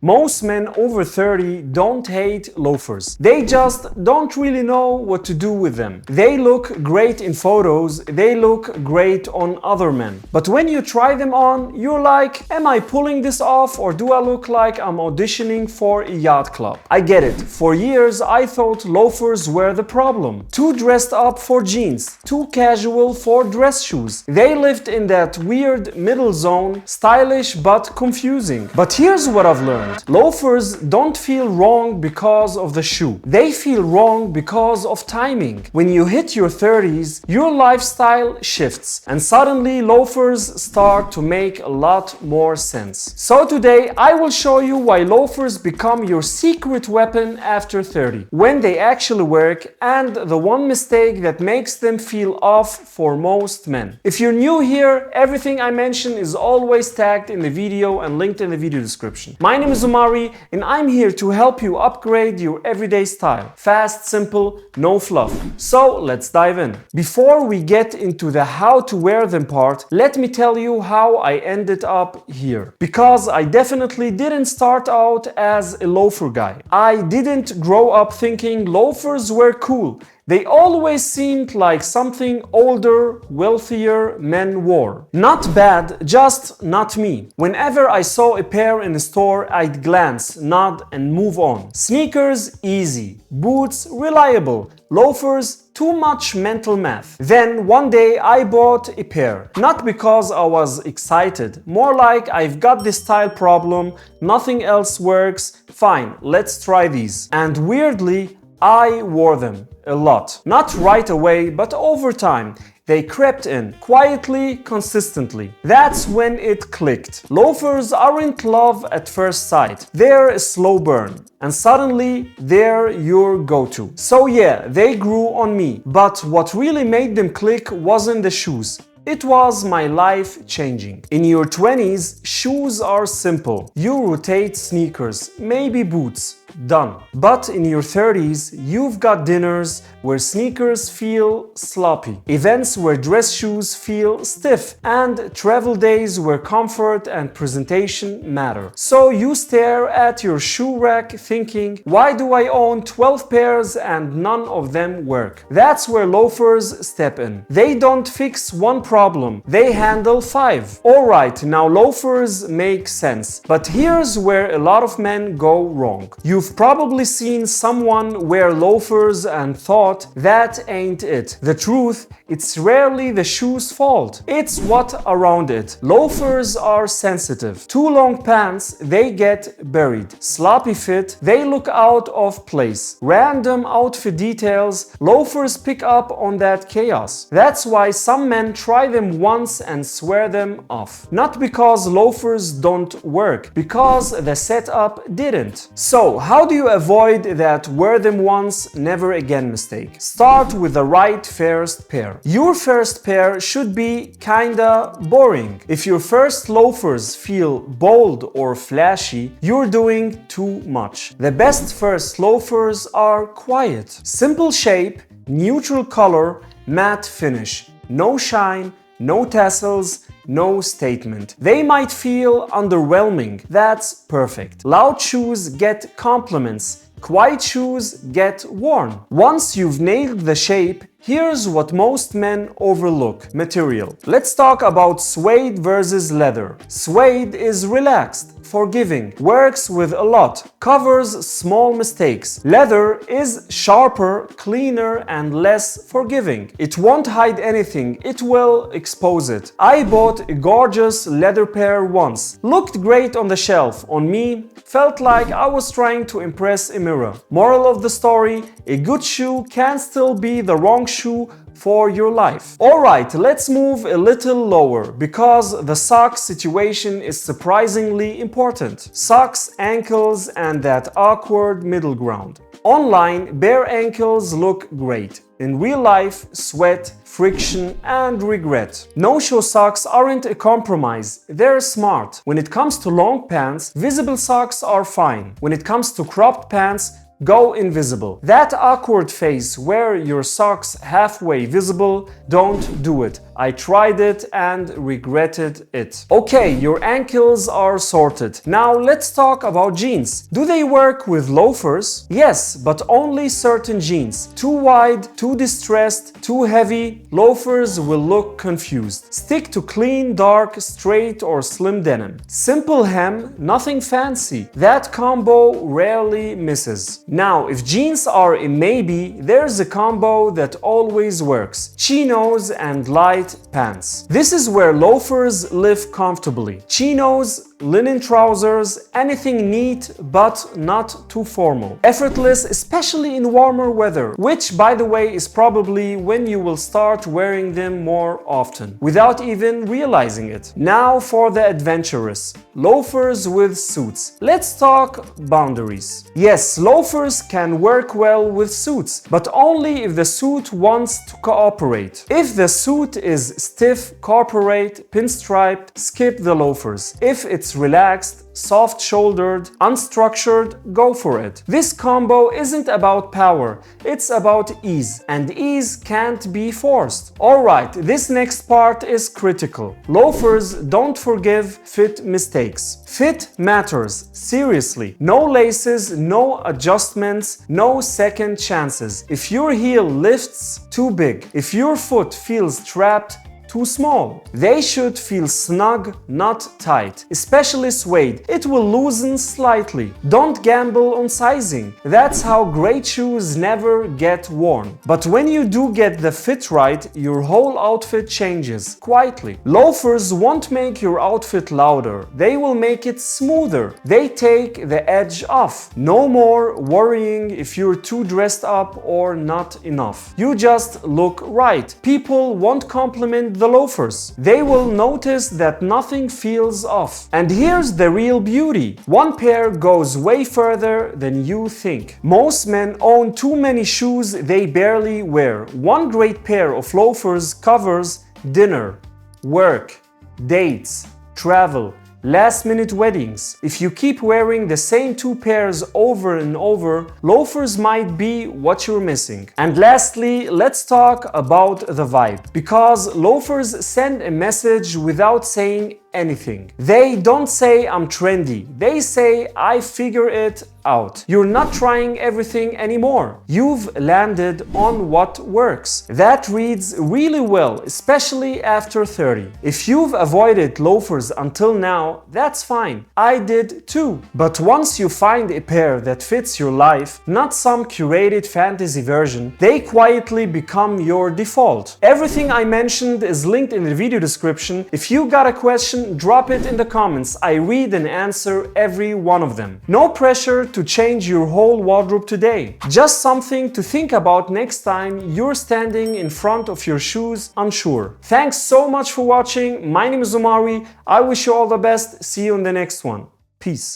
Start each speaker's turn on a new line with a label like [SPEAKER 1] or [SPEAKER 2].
[SPEAKER 1] Most men over 30 don't hate loafers. They just don't really know what to do with them. They look great in photos, they look great on other men. But when you try them on, you're like, am I pulling this off or do I look like I'm auditioning for a yacht club? I get it. For years I thought loafers were the problem. Too dressed up for jeans, too casual for dress shoes. They lived in that weird middle zone, stylish but confusing. But here's what I've learned. Loafers don't feel wrong because of the shoe. They feel wrong because of timing. When you hit your 30s, your lifestyle shifts and suddenly loafers start to make a lot more sense. So today I will show you why loafers become your secret weapon after 30, when they actually work, and the one mistake that makes them feel off for most men. If you're new here, everything I mention is always tagged in the video and linked in the video description. My name is Omari and I'm here to help you upgrade your everyday style. Fast, simple, no fluff. So let's dive in. Before we get into the how to wear them part, let me tell you how I ended up here. Because I definitely didn't start out as a loafer guy. I didn't grow up thinking loafers were cool. They always seemed like something older, wealthier men wore. Not bad, just not me. Whenever I saw a pair in a store, I'd glance, nod, and move on. Sneakers, easy. Boots, reliable. Loafers, too much mental math. Then one day I bought a pair. Not because I was excited, more like I've got this style problem, nothing else works, fine, let's try these. And weirdly, I wore them a lot. Not right away, but over time. They crept in, quietly, consistently. That's when it clicked. Loafers aren't love at first sight. They're a slow burn. And suddenly, they're your go-to. So yeah, they grew on me. But what really made them click wasn't the shoes. It was my life changing. In your 20s, shoes are simple. You rotate sneakers, maybe boots. Done. But in your 30s, you've got dinners where sneakers feel sloppy, events where dress shoes feel stiff, and travel days where comfort and presentation matter. So you stare at your shoe rack thinking, why do I own 12 pairs and none of them work? That's where loafers step in. They don't fix one problem, they handle 5. Alright, now loafers make sense, but here's where a lot of men go wrong. You've probably seen someone wear loafers and thought, that ain't it. The truth, it's rarely the shoe's fault. It's what around it. Loafers are sensitive. Too long pants, they get buried. Sloppy fit, they look out of place. Random outfit details, loafers pick up on that chaos. That's why some men try them once and swear them off. Not because loafers don't work, because the setup didn't. So, how do you avoid that wear them once, never again mistake? Start with the right first pair. Your first pair should be kinda boring. If your first loafers feel bold or flashy, you're doing too much. The best first loafers are quiet. Simple shape, neutral color, matte finish. No shine, no tassels, no statement. They might feel underwhelming. That's perfect. Loud shoes get compliments. Quiet shoes get worn. Once you've nailed the shape, here's what most men overlook: material. Let's talk about suede versus leather. Suede is relaxed, forgiving, works with a lot, covers small mistakes. Leather is sharper, cleaner, and less forgiving. It won't hide anything, it will expose it. I bought a gorgeous leather pair once. Looked great on the shelf. On me, felt like I was trying to impress a mirror. Moral of the story, a good shoe can still be the wrong shoe for your life. Alright, let's move a little lower, because the socks situation is surprisingly important. Socks, ankles, and that awkward middle ground. Online, bare ankles look great. In real life, sweat, friction, and regret. No-show socks aren't a compromise, they're smart. When it comes to long pants, visible socks are fine. When it comes to cropped pants, go invisible. That awkward phase where your socks halfway visible, don't do it. I tried it and regretted it. Okay, your ankles are sorted. Now let's talk about jeans. Do they work with loafers? Yes, but only certain jeans. Too wide, too distressed, too heavy, loafers will look confused. Stick to clean, dark, straight or slim denim. Simple hem, nothing fancy. That combo rarely misses. Now, if jeans are a maybe, there's a combo that always works. Chinos and light pants. This is where loafers live comfortably. Chinos, linen trousers, anything neat but not too formal. Effortless, especially in warmer weather, which by the way is probably when you will start wearing them more often, without even realizing it. Now for the adventurous. Loafers with suits. Let's talk boundaries. Yes, loafers can work well with suits, but only if the suit wants to cooperate. If the suit is stiff, corporate, pinstriped, skip the loafers. If it's relaxed, soft-shouldered, unstructured, go for it. This combo isn't about power, it's about ease, and ease can't be forced. Alright, this next part is critical. Loafers don't forgive fit mistakes. Fit matters, seriously. No laces, no adjustments, no second chances. If your heel lifts, too big. If your foot feels trapped, too small. They should feel snug, not tight. Especially suede. It will loosen slightly. Don't gamble on sizing. That's how great shoes never get worn. But when you do get the fit right, your whole outfit changes quietly. Loafers won't make your outfit louder. They will make it smoother. They take the edge off. No more worrying if you're too dressed up or not enough. You just look right. People won't compliment the loafers. They will notice that nothing feels off. And here's the real beauty. One pair goes way further than you think. Most men own too many shoes they barely wear. One great pair of loafers covers dinner, work, dates, travel, last-minute weddings. If you keep wearing the same two pairs over and over, loafers might be what you're missing. And lastly, let's talk about the vibe. Because loafers send a message without saying anything. They don't say I'm trendy. They say I figure it out. You're not trying everything anymore. You've landed on what works. That reads really well, especially after 30. If you've avoided loafers until now, that's fine. I did too. But once you find a pair that fits your life, not some curated fantasy version, they quietly become your default. Everything I mentioned is linked in the video description. If you got a question, drop it in the comments. I read and answer every one of them. No pressure to change your whole wardrobe today. Just something to think about next time you're standing in front of your shoes unsure. Thanks so much for watching. My name is Omari. I wish you all the best. See you in the next one. Peace.